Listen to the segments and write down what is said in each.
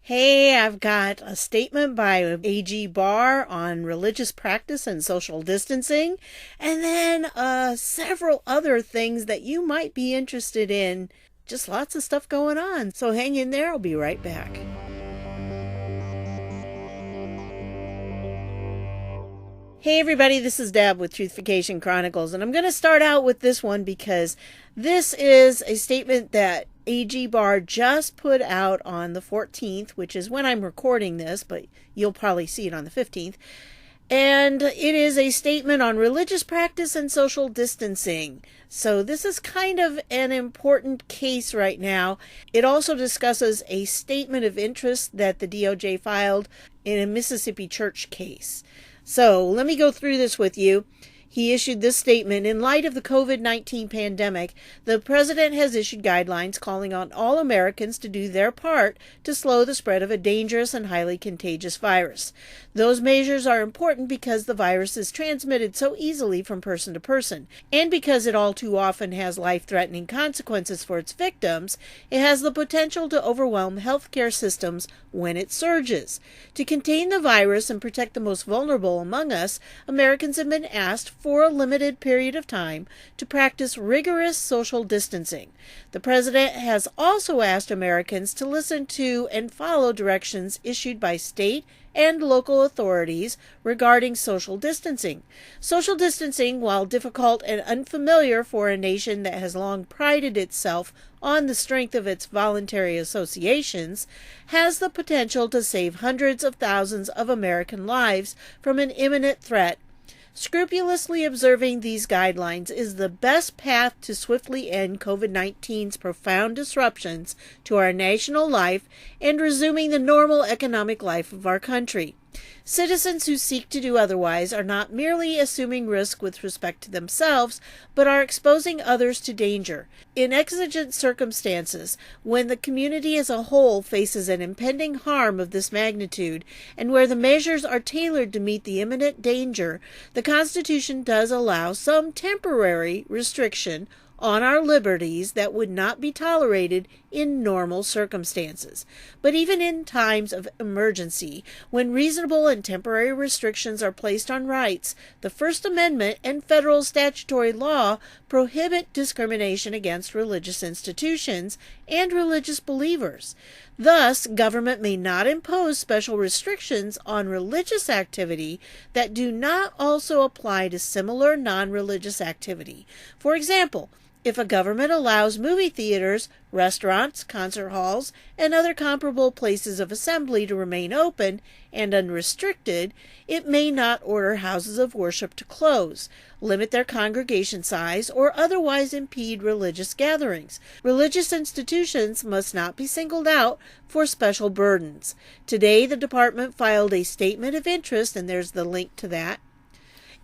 Hey, I've got a statement by AG Barr on religious practice and social distancing, and then several other things that you might be interested in. Just lots of stuff going on. So hang in there, I'll be right back. Hey everybody, this is Deb with Truthification Chronicles, and I'm going to start out with this one because this is a statement that AG Barr just put out on the 14th, which is when I'm recording this, but you'll probably see it on the 15th. And it is a statement on religious practice and social distancing. So this is kind of an important case right now. It also discusses a statement of interest that the DOJ filed in a Mississippi church case. So let me go through this with you. He issued this statement. In light of the COVID-19 pandemic, the president has issued guidelines calling on all Americans to do their part to slow the spread of a dangerous and highly contagious virus. Those measures are important because the virus is transmitted so easily from person to person, and because it all too often has life-threatening consequences for its victims. It has the potential to overwhelm healthcare systems when it surges. To contain the virus and protect the most vulnerable among us, Americans have been asked for a limited period of time to practice rigorous social distancing. The president has also asked Americans to listen to and follow directions issued by state and local authorities regarding social distancing. Social distancing, while difficult and unfamiliar for a nation that has long prided itself on the strength of its voluntary associations, has the potential to save hundreds of thousands of American lives from an imminent threat. Scrupulously observing these guidelines is the best path to swiftly end COVID-19's profound disruptions to our national life and resuming the normal economic life of our country. Citizens who seek to do otherwise are not merely assuming risk with respect to themselves, but are exposing others to danger. In exigent circumstances, when the community as a whole faces an impending harm of this magnitude, and where the measures are tailored to meet the imminent danger, the Constitution does allow some temporary restriction on our liberties that would not be tolerated in normal circumstances. But even in times of emergency, when reasonable and temporary restrictions are placed on rights, the First Amendment and federal statutory law prohibit discrimination against religious institutions and religious believers. Thus, government may not impose special restrictions on religious activity that do not also apply to similar non-religious activity. For example, if a government allows movie theaters, restaurants, concert halls, and other comparable places of assembly to remain open and unrestricted, it may not order houses of worship to close, limit their congregation size, or otherwise impede religious gatherings. Religious institutions must not be singled out for special burdens. Today, the department filed a statement of interest, and there's the link to that,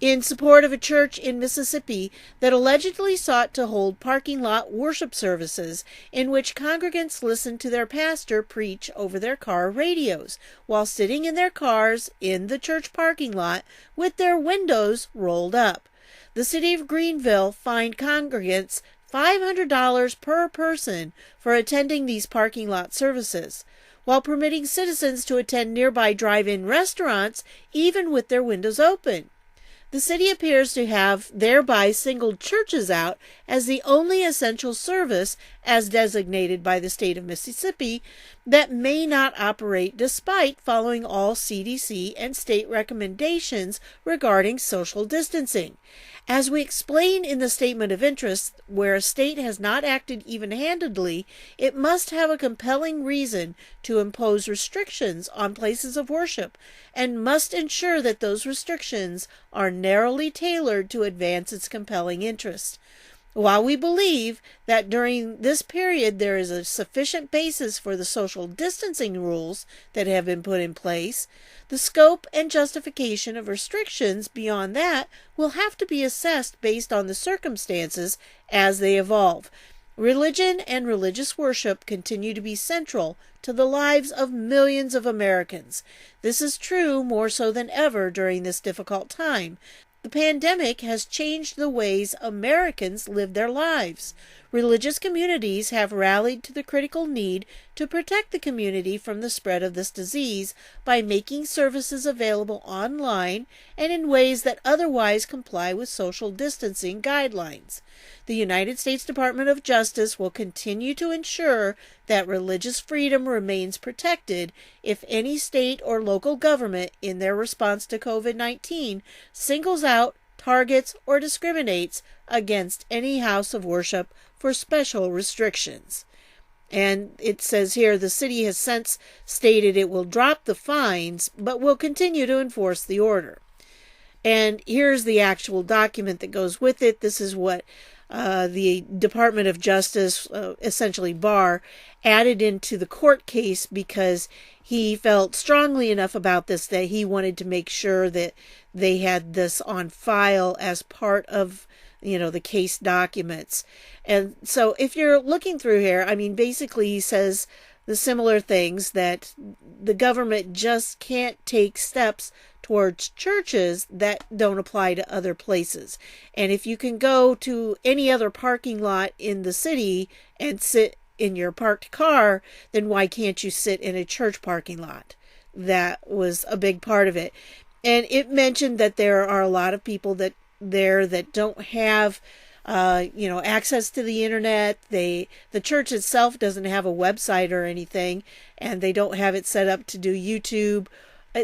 in support of a church in Mississippi that allegedly sought to hold parking lot worship services in which congregants listened to their pastor preach over their car radios while sitting in their cars in the church parking lot with their windows rolled up. The city of Greenville fined congregants $500 per person for attending these parking lot services, while permitting citizens to attend nearby drive-in restaurants even with their windows open. The city appears to have thereby singled churches out as the only essential service, as designated by the state of Mississippi, that may not operate despite following all CDC and state recommendations regarding social distancing. As we explain in the statement of interest, where a state has not acted even-handedly, it must have a compelling reason to impose restrictions on places of worship, and must ensure that those restrictions are narrowly tailored to advance its compelling interest. While we believe that during this period there is a sufficient basis for the social distancing rules that have been put in place, the scope and justification of restrictions beyond that will have to be assessed based on the circumstances as they evolve. Religion and religious worship continue to be central to the lives of millions of Americans. This is true more so than ever during this difficult time. The pandemic has changed the ways Americans live their lives. religious communities have rallied to the critical need to protect the community from the spread of this disease by making services available online and in ways that otherwise comply with social distancing guidelines. The United States Department of Justice will continue to ensure that religious freedom remains protected if any state or local government, in their response to COVID-19, singles out, targets, or discriminates against any house of worship for special restrictions. And it says here the city has since stated it will drop the fines, but will continue to enforce the order. And here's the actual document that goes with it. This is what the Department of Justice, essentially Barr, added into the court case because he felt strongly enough about this that he wanted to make sure that they had this on file as part of, the case documents. And so if you're looking through here, basically he says the similar things, that the government just can't take steps towards churches that don't apply to other places. And if you can go to any other parking lot in the city and sit in your parked car, then why can't you sit in a church parking lot? That was a big part of it. And it mentioned that there are a lot of people that don't have access to the internet. The church itself doesn't have a website or anything, and they don't have it set up to do YouTube.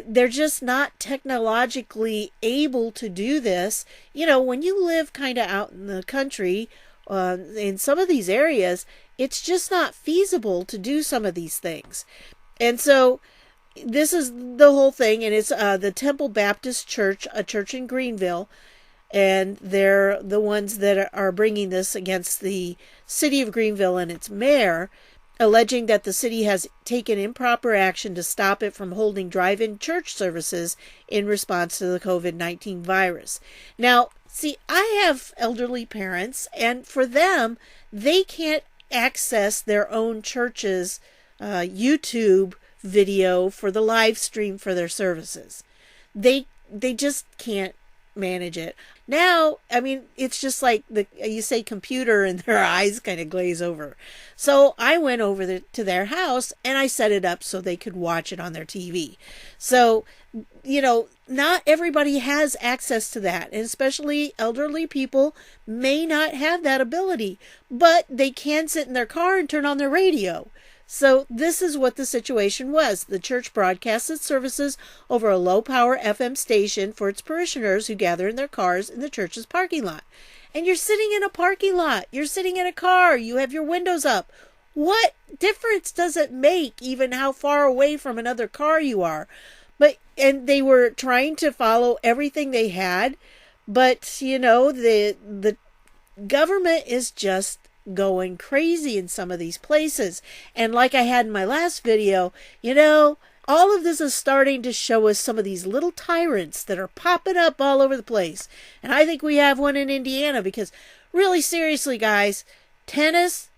They're just not technologically able to do this. When you live kind of out in the country, in some of these areas, it's just not feasible to do some of these things. And so this is the whole thing, and it's the Temple Baptist Church, a church in Greenville, and they're the ones that are bringing this against the city of Greenville and its mayor, alleging that the city has taken improper action to stop it from holding drive-in church services in response to the COVID-19 virus. Now, see, I have elderly parents, and for them, they can't access their own church's YouTube video for the live stream for their services. They just can't manage it. Now, it's just like you say computer and their eyes kind of glaze over. So I went over to their house and I set it up so they could watch it on their TV. So, not everybody has access to that, and especially elderly people may not have that ability, but they can sit in their car and turn on their radio. So this is what the situation was. The church broadcast its services over a low-power FM station for its parishioners who gather in their cars in the church's parking lot. And you're sitting in a parking lot. You're sitting in a car. You have your windows up. What difference does it make even how far away from another car you are? And they were trying to follow everything they had, but the government is just going crazy in some of these places. And like I had in my last video, all of this is starting to show us some of these little tyrants that are popping up all over the place. And I think we have one in Indiana because, really seriously, guys, tennis,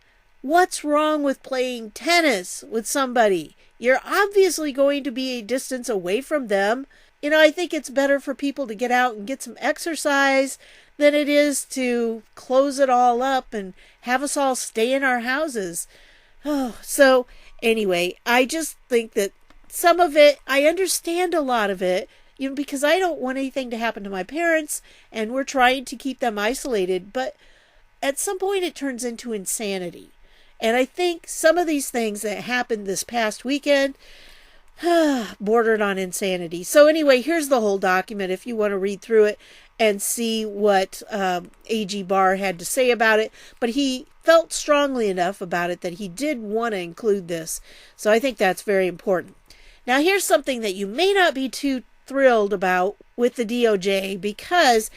what's wrong with playing tennis with somebody? You're obviously going to be a distance away from them. I think it's better for people to get out and get some exercise than it is to close it all up and have us all stay in our houses. So anyway, I just think that some of it, I understand a lot of it, because I don't want anything to happen to my parents, and we're trying to keep them isolated, but at some point it turns into insanity. And I think some of these things that happened this past weekend bordered on insanity. So anyway, here's the whole document if you want to read through it and see what AG Barr had to say about it. But he felt strongly enough about it that he did want to include this. So I think that's very important. Now here's something that you may not be too thrilled about with the DOJ, because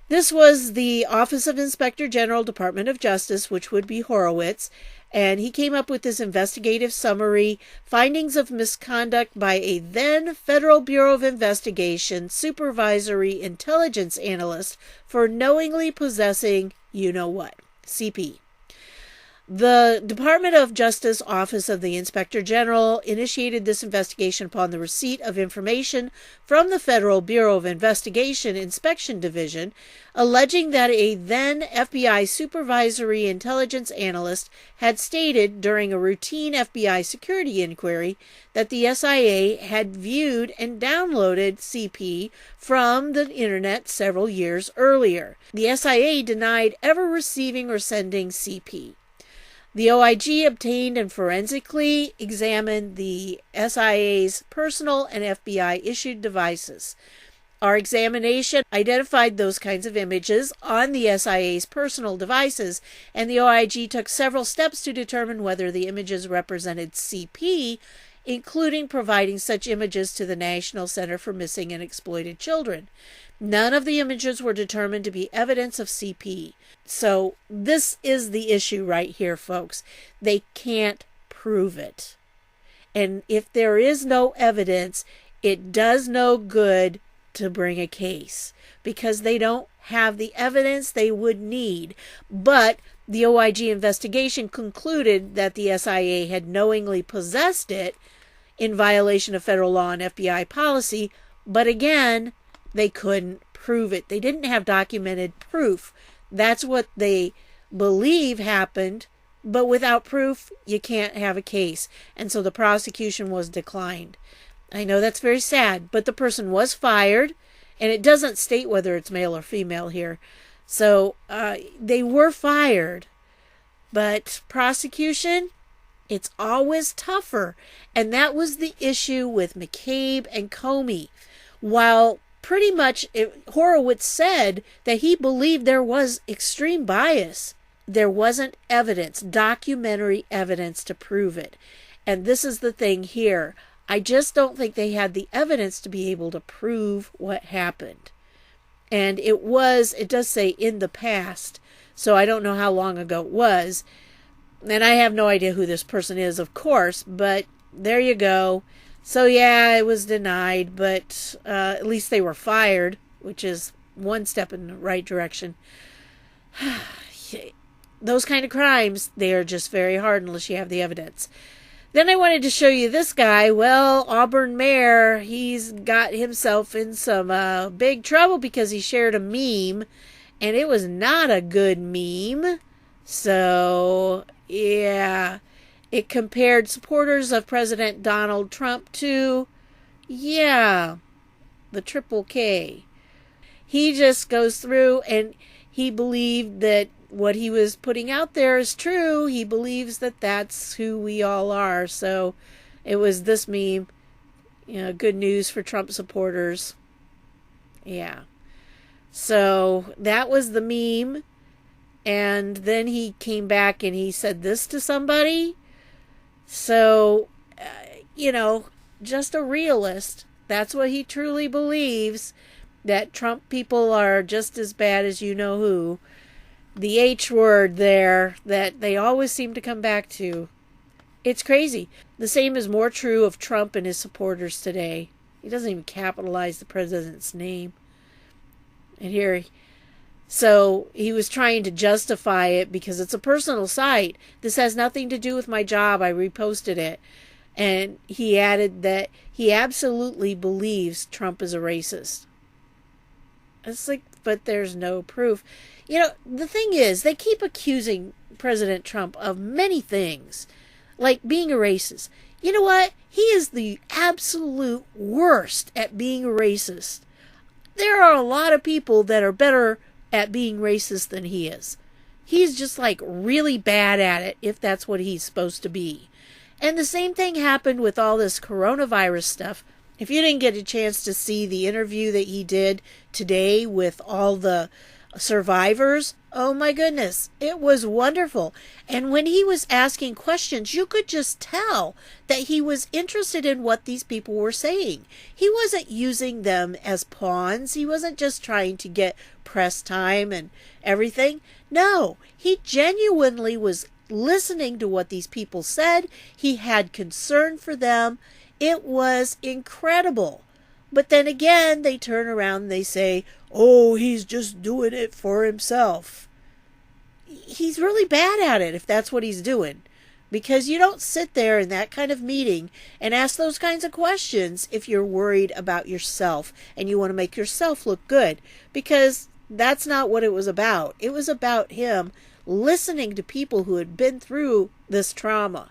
this was the Office of Inspector General, Department of Justice, which would be Horowitz, and he came up with this investigative summary, findings of misconduct by a then Federal Bureau of Investigation supervisory intelligence analyst for knowingly possessing you-know-what, CP. The Department of Justice Office of the Inspector General initiated this investigation upon the receipt of information from the Federal Bureau of Investigation Inspection Division, alleging that a then FBI supervisory intelligence analyst had stated during a routine FBI security inquiry that the SIA had viewed and downloaded CP from the internet several years earlier. The SIA denied ever receiving or sending CP. The OIG obtained and forensically examined the SIA's personal and FBI-issued devices. Our examination identified those kinds of images on the SIA's personal devices, and the OIG took several steps to determine whether the images represented CP, including providing such images to the National Center for Missing and Exploited Children. None of the images were determined to be evidence of CP. So this is the issue right here, folks. They can't prove it. And if there is no evidence, it does no good to bring a case because they don't have the evidence they would need. But the OIG investigation concluded that the SIA had knowingly possessed it in violation of federal law and FBI policy. But again, they couldn't prove it. They didn't have documented proof. That's what they believe happened, but without proof, you can't have a case. And so the prosecution was declined. I know that's very sad, but the person was fired, and it doesn't state whether it's male or female here. So they were fired, but prosecution, it's always tougher. And that was the issue with McCabe and Comey. While pretty much Horowitz said that he believed there was extreme bias, there wasn't evidence, documentary evidence to prove it. And this is the thing here. I just don't think they had the evidence to be able to prove what happened. And it does say in the past, so I don't know how long ago it was. And I have no idea who this person is, of course, but there you go. So yeah, it was denied, but at least they were fired, which is one step in the right direction. Those kind of crimes, they are just very hard unless you have the evidence. Then I wanted to show you this guy. Well, Auburn Mayor, he's got himself in some big trouble because he shared a meme, and it was not a good meme. So, yeah. It compared supporters of President Donald Trump to, the triple K. He just goes through and he believed that what he was putting out there is true. He believes that that's who we all are. So it was this meme, good news for Trump supporters. Yeah. So that was the meme. And then he came back and he said this to somebody. So, just a realist. That's what he truly believes, that Trump people are just as bad as you know who. The H word there that they always seem to come back to. It's crazy. The same is more true of Trump and his supporters today. He doesn't even capitalize the president's name. And here, so he was trying to justify it because it's a personal site. This has nothing to do with my job. I reposted it. And he added that he absolutely believes Trump is a racist. It's like, but there's no proof. The thing is, they keep accusing President Trump of many things, like being a racist. You know what? He is the absolute worst at being a racist. There are a lot of people that are better at being racist than he is. He's just like really bad at it, if that's what he's supposed to be. And the same thing happened with all this coronavirus stuff. If you didn't get a chance to see the interview that he did today with all the survivors, oh my goodness, it was wonderful. And when he was asking questions, you could just tell that he was interested in what these people were saying. He wasn't using them as pawns. He wasn't just trying to get press time and everything. No, he genuinely was listening to what these people said. He had concern for them. It was incredible. But then again, they turn around and they say, oh, he's just doing it for himself. he's really bad at it if that's what he's doing. Because you don't sit there in that kind of meeting and ask those kinds of questions if you're worried about yourself and you want to make yourself look good. Because that's not what it was about. It was about him listening to people who had been through this trauma.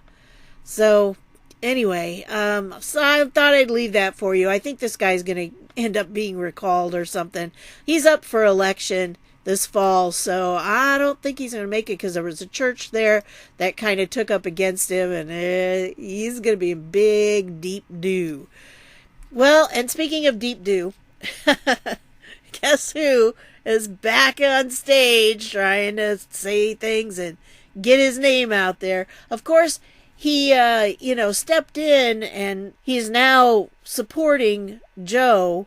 So anyway, so I thought I'd leave that for you. I think this guy's going to end up being recalled or something. He's up for election this fall, so I don't think he's going to make it because there was a church there that kind of took up against him, and he's going to be in big, deep doo. Well, and speaking of deep doo, guess who is back on stage trying to say things and get his name out there? Of course, he, stepped in, and he's now supporting Joe.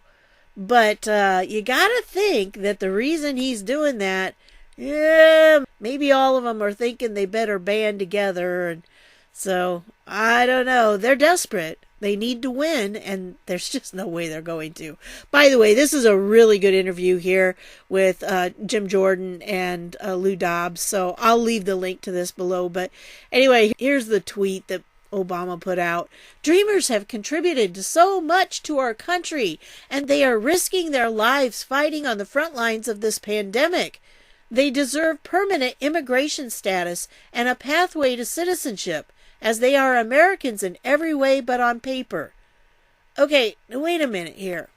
But you gotta think that the reason he's doing that, maybe all of them are thinking they better band together. And so, I don't know. They're desperate. They need to win, and there's just no way they're going to. By the way, this is a really good interview here with Jim Jordan and Lou Dobbs. So I'll leave the link to this below. But anyway, here's the tweet that Obama put out. Dreamers have contributed so much to our country, and they are risking their lives fighting on the front lines of this pandemic. They deserve permanent immigration status and a pathway to citizenship, as they are Americans in every way but on paper. Okay, wait a minute here.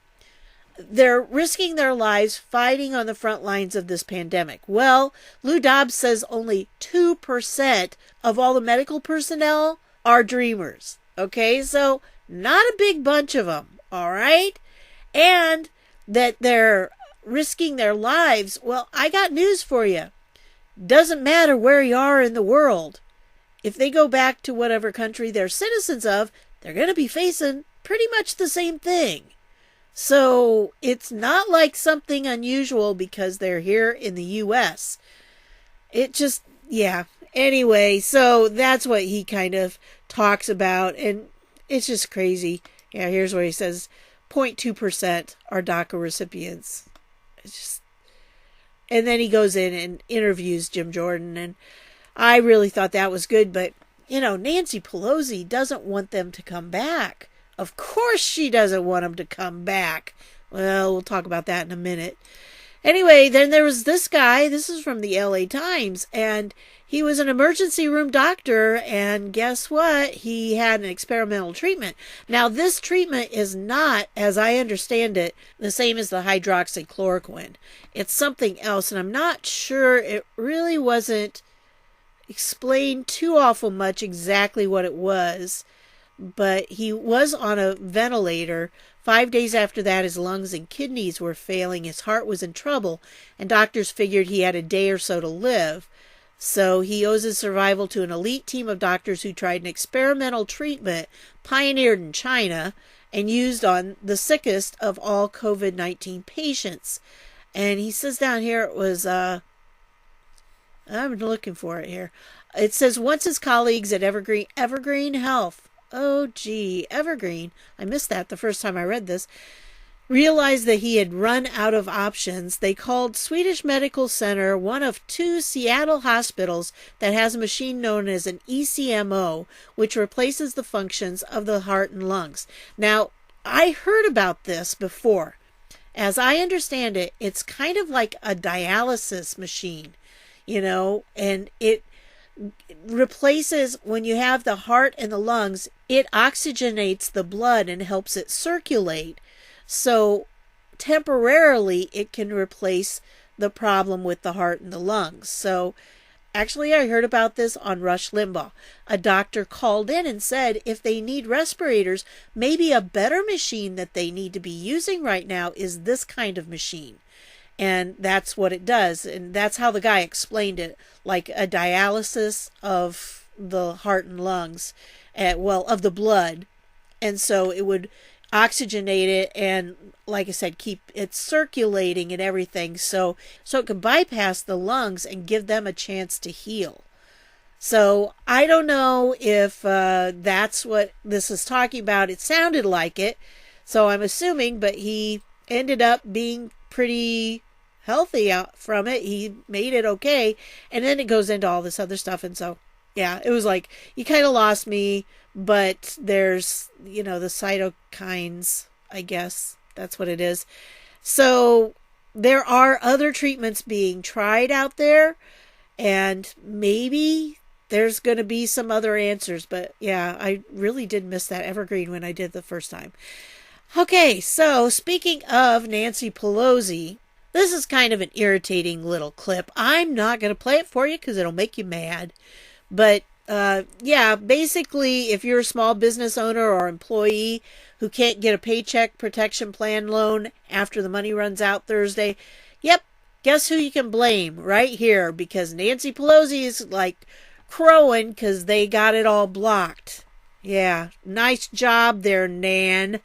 They're risking their lives fighting on the front lines of this pandemic. Well, Lou Dobbs says only 2% of all the medical personnel are dreamers. Okay, so not a big bunch of them, all right? And that they're risking their lives. Well, I got news for you. Doesn't matter where you are in the world. If they go back to whatever country they're citizens of, they're going to be facing pretty much the same thing. So it's not like something unusual because they're here in the U.S. It just, yeah. Anyway, so that's what he kind of talks about, and it's just crazy. Yeah, here's where he says 0.2% are DACA recipients. It's just, and then he goes in and interviews Jim Jordan, and I really thought that was good, but, Nancy Pelosi doesn't want them to come back. Of course she doesn't want them to come back. Well, we'll talk about that in a minute. Anyway, then there was this guy. This is from the LA Times, and he was an emergency room doctor, and guess what? He had an experimental treatment. Now, this treatment is not, as I understand it, the same as the hydroxychlorquine. It's something else, and I'm not sure. It really wasn't explained too awful much exactly what it was, but he was on a ventilator. 5 days after that, his lungs and kidneys were failing, his heart was in trouble, and doctors figured he had a day or so to live. So he owes his survival to an elite team of doctors who tried an experimental treatment pioneered in China and used on the sickest of all COVID-19 patients. And he says down here it was, I'm looking for it here. It says, once his colleagues at Evergreen Health, Evergreen, I missed that the first time I read this, realized that he had run out of options, they called Swedish Medical Center, one of 2 Seattle hospitals that has a machine known as an ECMO, which replaces the functions of the heart and lungs. Now, I heard about this before. As I understand it, it's kind of like a dialysis machine, and it replaces, when you have the heart and the lungs, it oxygenates the blood and helps it circulate. So temporarily it can replace the problem with the heart and the lungs. So actually I heard about this on Rush Limbaugh. A doctor called in and said if they need respirators, maybe a better machine that they need to be using right now is this kind of machine. And that's what it does. And that's how the guy explained it, like a dialysis of the heart and lungs, of the blood. And so it would oxygenate it and, like I said, keep it circulating and everything so it could bypass the lungs and give them a chance to heal. So I don't know if that's what this is talking about. It sounded like it, so I'm assuming, but he ended up being pretty healthy out from it. He made it okay. And then it goes into all this other stuff. And so, yeah, it was like, you kind of lost me, but there's, the cytokines, I guess. That's what it is. So there are other treatments being tried out there, and maybe there's going to be some other answers. But yeah, I really did miss that evergreen when I did the first time. Okay, so speaking of Nancy Pelosi, this is kind of an irritating little clip. I'm not going to play it for you because it'll make you mad. But yeah, basically, if you're a small business owner or employee who can't get a Paycheck Protection Plan loan after the money runs out Thursday, yep, guess who you can blame right here, because Nancy Pelosi is like crowing because they got it all blocked. Yeah, nice job there, Nan.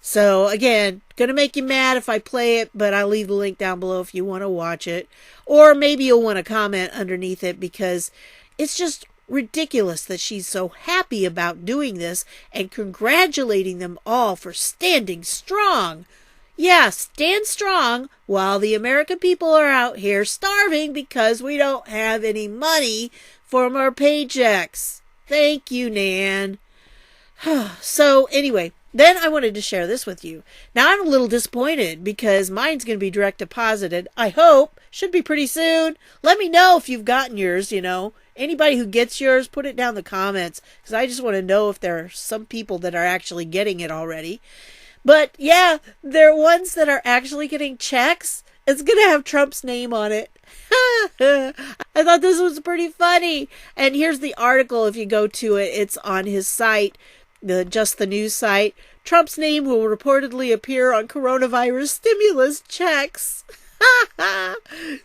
So again, gonna make you mad if I play it, but I'll leave the link down below if you want to watch it. Or maybe you'll want to comment underneath it, because it's just ridiculous that she's so happy about doing this and congratulating them all for standing strong. Yeah, stand strong while the American people are out here starving because we don't have any money from our paychecks. Thank you, Nan. So anyway, then I wanted to share this with you. Now I'm a little disappointed because mine's going to be direct deposited. I hope. Should be pretty soon. Let me know if you've gotten yours, Anybody who gets yours, put it down in the comments, because I just want to know if there are some people that are actually getting it already. But yeah, there are ones that are actually getting checks. It's going to have Trump's name on it. I thought this was pretty funny. And here's the article if you go to it. It's on his site, Just the News site. Trump's name will reportedly appear on coronavirus stimulus checks.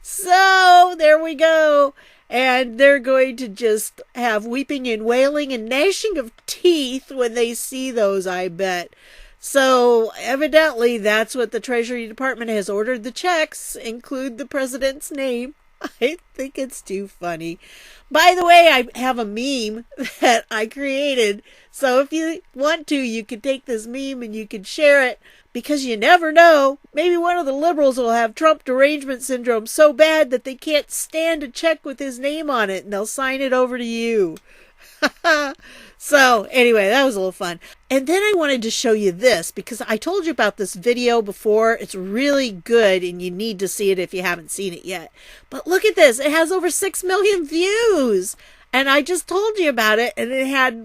So there we go. And they're going to just have weeping and wailing and gnashing of teeth when they see those, I bet. So evidently that's what the Treasury Department has ordered. The checks include the president's name. I think it's too funny. By the way, I have a meme that I created. So if you want to, you can take this meme and you can share it, because you never know. Maybe one of the liberals will have Trump derangement syndrome so bad that they can't stand a check with his name on it, and they'll sign it over to you. So anyway, that was a little fun. And then I wanted to show you this, because I told you about this video before. It's really good, and you need to see it if you haven't seen it yet. But look at this. It has over 6 million views. And I just told you about it, and it had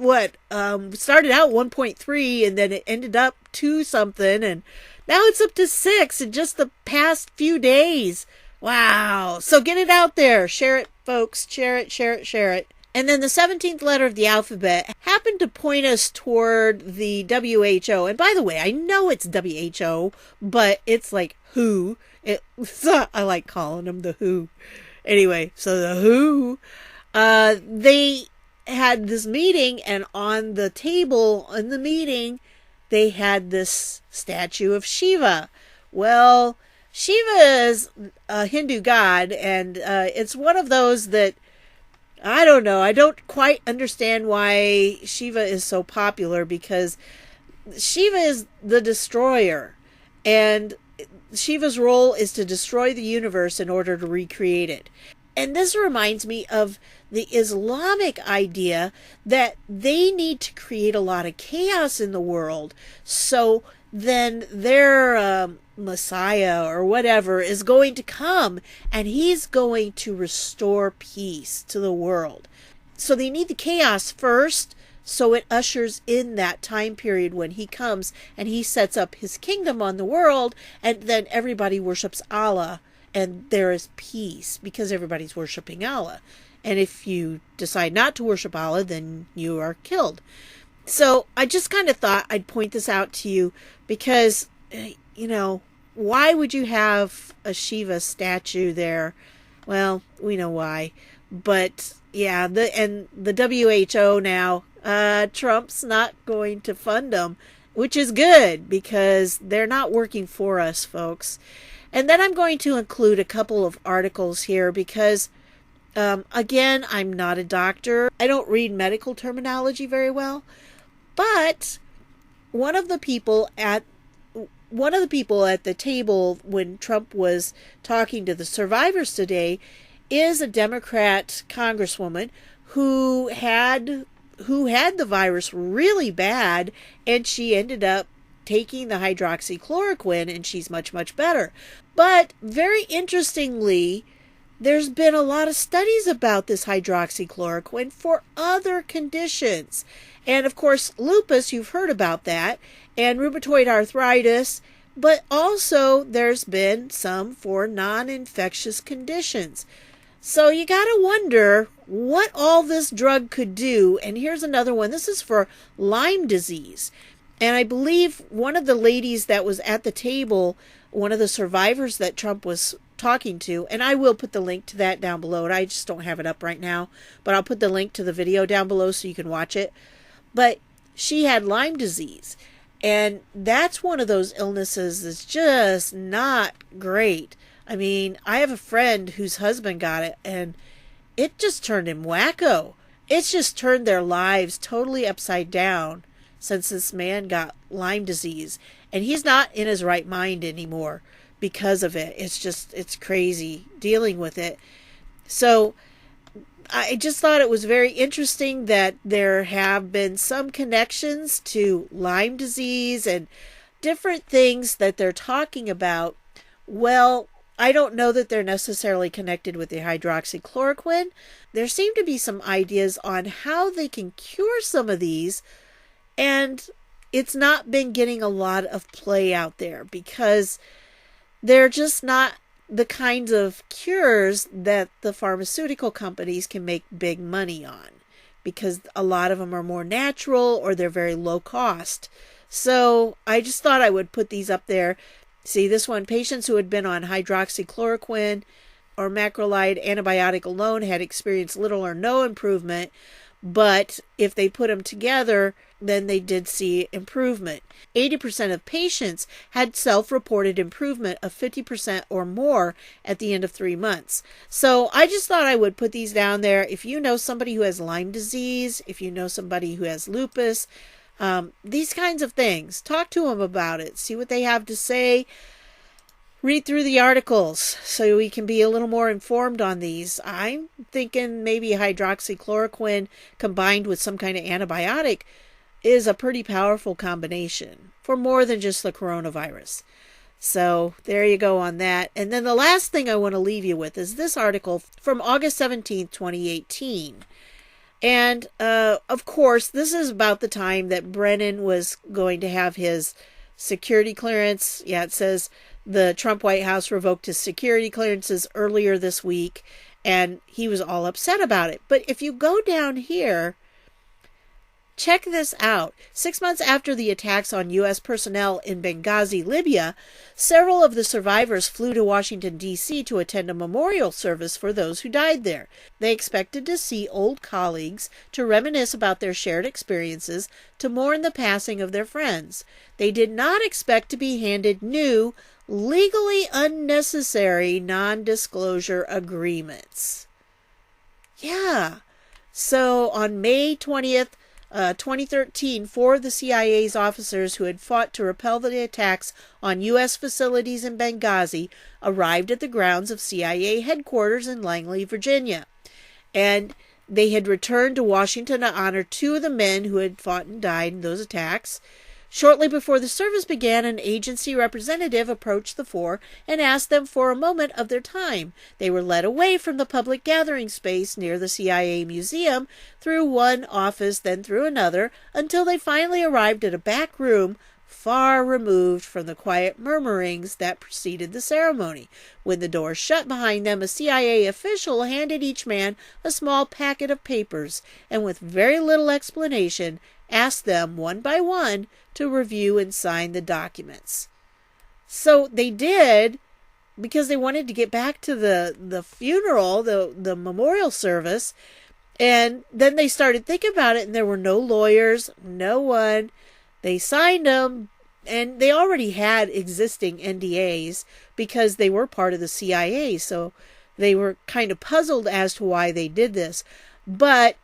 started out 1.3, and then it ended up 2 something, and now it's up to 6 in just the past few days. Wow. So get it out there. Share it, folks. Share it, share it, share it. And then the 17th letter of the alphabet happened to point us toward the WHO. And by the way, I know it's WHO, but it's like WHO. I like calling them the WHO. Anyway, so the WHO, they had this meeting, and on the table in the meeting, they had this statue of Shiva. Well, Shiva is a Hindu god, and it's one of those that, I don't know, I don't quite understand why Shiva is so popular, because Shiva is the destroyer, and Shiva's role is to destroy the universe in order to recreate it. And this reminds me of the Islamic idea that they need to create a lot of chaos in the world, so then their Messiah or whatever is going to come, and he's going to restore peace to the world. So they need the chaos first, so it ushers in that time period when he comes and he sets up his kingdom on the world, and then everybody worships Allah, and there is peace because everybody's worshiping Allah. And if you decide not to worship Allah, then you are killed. So I just kind of thought I'd point this out to you because, why would you have a Shiva statue there? Well, we know why. But yeah, the WHO now, Trump's not going to fund them, which is good because they're not working for us, folks. And then I'm going to include a couple of articles here because, again, I'm not a doctor. I don't read medical terminology very well. But one of the people at one of the people at the table when Trump was talking to the survivors today is a Democrat congresswoman who had the virus really bad, and she ended up taking the hydroxychloroquine, and she's much, much better. But very interestingly, there's been a lot of studies about this hydroxychloroquine for other conditions. And of course, lupus, you've heard about that, and rheumatoid arthritis, but also there's been some for non-infectious conditions. So you got to wonder what all this drug could do. And here's another one. This is for Lyme disease. And I believe one of the ladies that was at the table, one of the survivors that Trump was talking to, and I will put the link to that down below. And I just don't have it up right now, but I'll put the link to the video down below so you can watch it. But she had Lyme disease. And that's one of those illnesses that's just not great. I mean, I have a friend whose husband got it, and it just turned him wacko. It's just turned their lives totally upside down since this man got Lyme disease. And he's not in his right mind anymore because of it. It's crazy dealing with it. So I just thought it was very interesting that there have been some connections to Lyme disease and different things that they're talking about. Well, I don't know that they're necessarily connected with the hydroxychloroquine. There seem to be some ideas on how they can cure some of these, and it's not been getting a lot of play out there because they're just not the kinds of cures that the pharmaceutical companies can make big money on, because a lot of them are more natural or they're very low cost. So I just thought I would put these up there. See, this one, patients who had been on hydroxychloroquine or macrolide antibiotic alone had experienced little or no improvement, but if they put them together, then they did see improvement. 80% of patients had self-reported improvement of 50% or more at the end of 3 months. So I just thought I would put these down there. If you know somebody who has Lyme disease, if you know somebody who has lupus, these kinds of things, talk to them about it. See what they have to say. Read through the articles so we can be a little more informed on these. I'm thinking maybe hydroxychloroquine combined with some kind of antibiotic is a pretty powerful combination for more than just the coronavirus. So there you go on that. And then the last thing I want to leave you with is this article from August 17th, 2018. And, of course, this is about the time that Brennan was going to have his security clearance. Yeah, it says the Trump White House revoked his security clearances earlier this week, and he was all upset about it. But if you go down here, check this out. 6 months after the attacks on U.S. personnel in Benghazi, Libya, several of the survivors flew to Washington, D.C. to attend a memorial service for those who died there. They expected to see old colleagues, to reminisce about their shared experiences, to mourn the passing of their friends. They did not expect to be handed new, legally unnecessary non-disclosure agreements. Yeah. So on May 20th, 2013, 4 of the CIA's officers who had fought to repel the attacks on U.S. facilities in Benghazi arrived at the grounds of CIA headquarters in Langley, Virginia. And they had returned to Washington to honor 2 of the men who had fought and died in those attacks. Shortly before the service began, an agency representative approached the 4 and asked them for a moment of their time. They were led away from the public gathering space near the CIA museum, through one office, then through another, until they finally arrived at a back room far removed from the quiet murmurings that preceded the ceremony. When the door shut behind them, a CIA official handed each man a small packet of papers, and with very little explanation, asked them one by one to review and sign the documents. So they did, because they wanted to get back to the funeral, the memorial service, and then they started thinking about it, and there were no lawyers, no one. They signed them, and they already had existing NDAs because they were part of the CIA, so they were kind of puzzled as to why they did this. But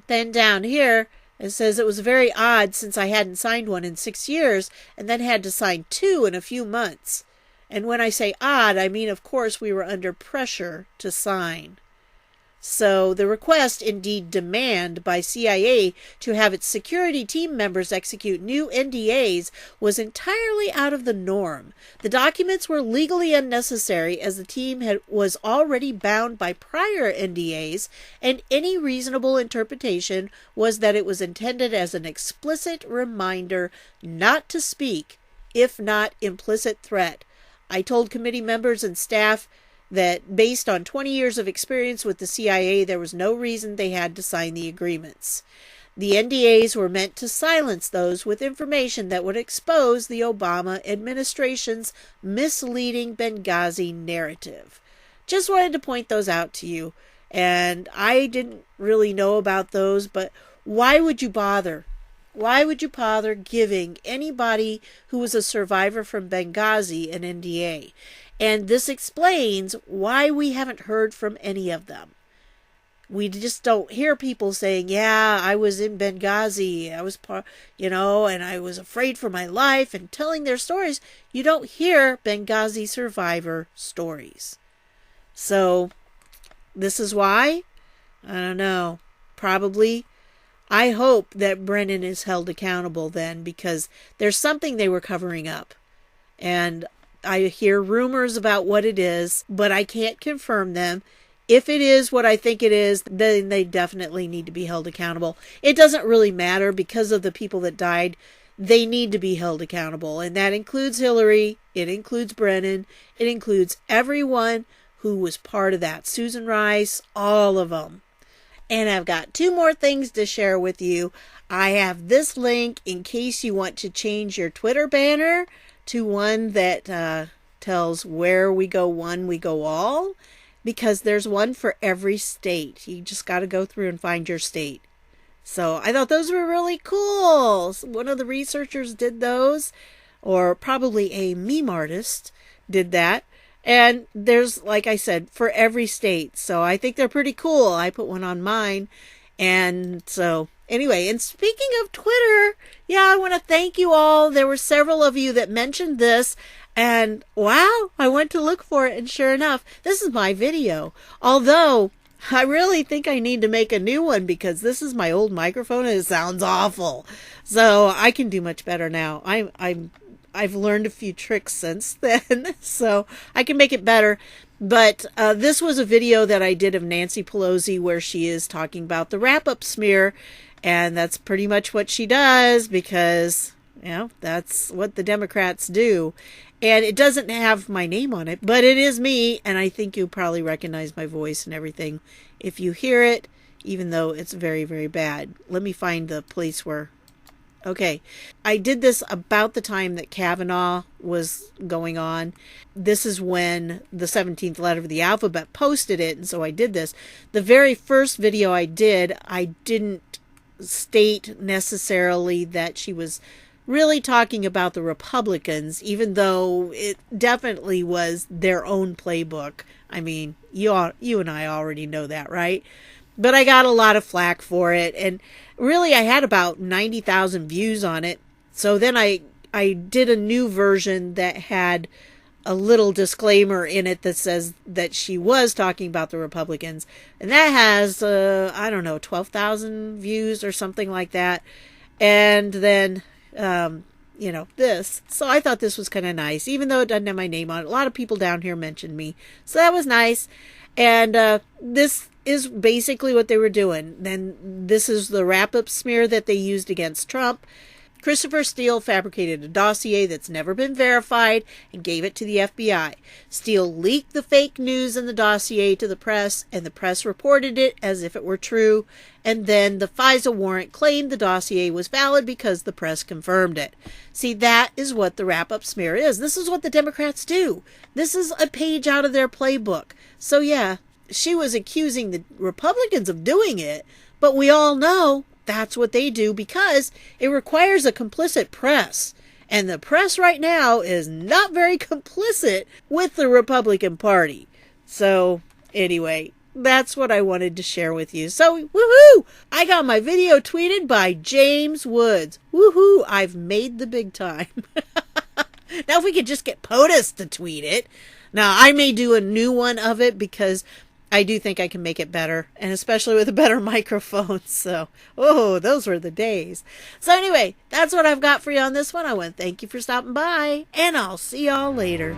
then down here, It says it was very odd since I hadn't signed one in 6 years and then had to sign 2 in a few months. And when I say odd, I mean, of course, we were under pressure to sign. So the request, indeed demand, by CIA to have its security team members execute new NDAs was entirely out of the norm. The documents were legally unnecessary as the team was already bound by prior NDAs, and any reasonable interpretation was that it was intended as an explicit reminder not to speak, if not implicit threat. I told committee members and staff that based on 20 years of experience with the CIA, there was no reason they had to sign the agreements. The NDAs were meant to silence those with information that would expose the Obama administration's misleading Benghazi narrative. Just wanted to point those out to you. And I didn't really know about those, but why would you bother? Why would you bother giving anybody who was a survivor from Benghazi an NDA? And this explains why we haven't heard from any of them. We just don't hear people saying, yeah, I was in Benghazi, I was and I was afraid for my life, and telling their stories. You don't hear Benghazi survivor stories. So this is why? I don't know. Probably. I hope that Brennan is held accountable then, because there's something they were covering up. And I hear rumors about what it is, but I can't confirm them. If it is what I think it is, then they definitely need to be held accountable. It doesn't really matter because of the people that died. They need to be held accountable. And that includes Hillary. It includes Brennan. It includes everyone who was part of that. Susan Rice, all of them. And I've got 2 more things to share with you. I have this link in case you want to change your Twitter banner to one that tells where we go one, we go all, because there's one for every state. You just got to go through and find your state. So I thought those were really cool. One of the researchers did those, or probably a meme artist did that. And there's, like I said, for every state. So I think they're pretty cool. I put one on mine. And so anyway, and speaking of Twitter, I want to thank you all. There were several of you that mentioned this, and wow, I went to look for it, and sure enough, this is my video. Although I really think I need to make a new one because this is my old microphone and it sounds awful. So I can do much better now. I've learned a few tricks since then, so I can make it better. But this was a video that I did of Nancy Pelosi where she is talking about the wrap-up smear. And that's pretty much what she does because, that's what the Democrats do. And it doesn't have my name on it, but it is me. And I think you'll probably recognize my voice and everything if you hear it, even though it's very, very bad. Let me find the place where... Okay, I did this about the time that Kavanaugh was going on. This is when the 17th letter of the alphabet posted it, and so I did this. The very first video I didn't state necessarily that she was really talking about the Republicans, even though it definitely was their own playbook. I mean, you and I already know that, right? But I got a lot of flack for it, and really I had about 90,000 views on it. So then I did a new version that had a little disclaimer in it that says that she was talking about the Republicans. And that has, 12,000 views or something like that. And then, this. So I thought this was kind of nice, even though it doesn't have my name on it. A lot of people down here mentioned me. So that was nice. And this is basically what they were doing. Then this is the wrap-up smear that they used against Trump. Christopher Steele fabricated a dossier that's never been verified and gave it to the FBI. Steele leaked the fake news in the dossier to the press, and the press reported it as if it were true. And then the FISA warrant claimed the dossier was valid because the press confirmed it. See, that is what the wrap-up smear is. This is what the Democrats do. This is a page out of their playbook. So yeah, she was accusing the Republicans of doing it, but we all know that's what they do because it requires a complicit press. And the press right now is not very complicit with the Republican Party. So anyway, That's what I wanted to share with you. So, woohoo! I got my video tweeted by James Woods. Woohoo! I've made the big time. Now, if we could just get POTUS to tweet it. Now, I may do a new one of it because I do think I can make it better, and especially with a better microphone. So, oh, those were the days. So anyway, that's what I've got for you on this one. I want to thank you for stopping by, and I'll see y'all later.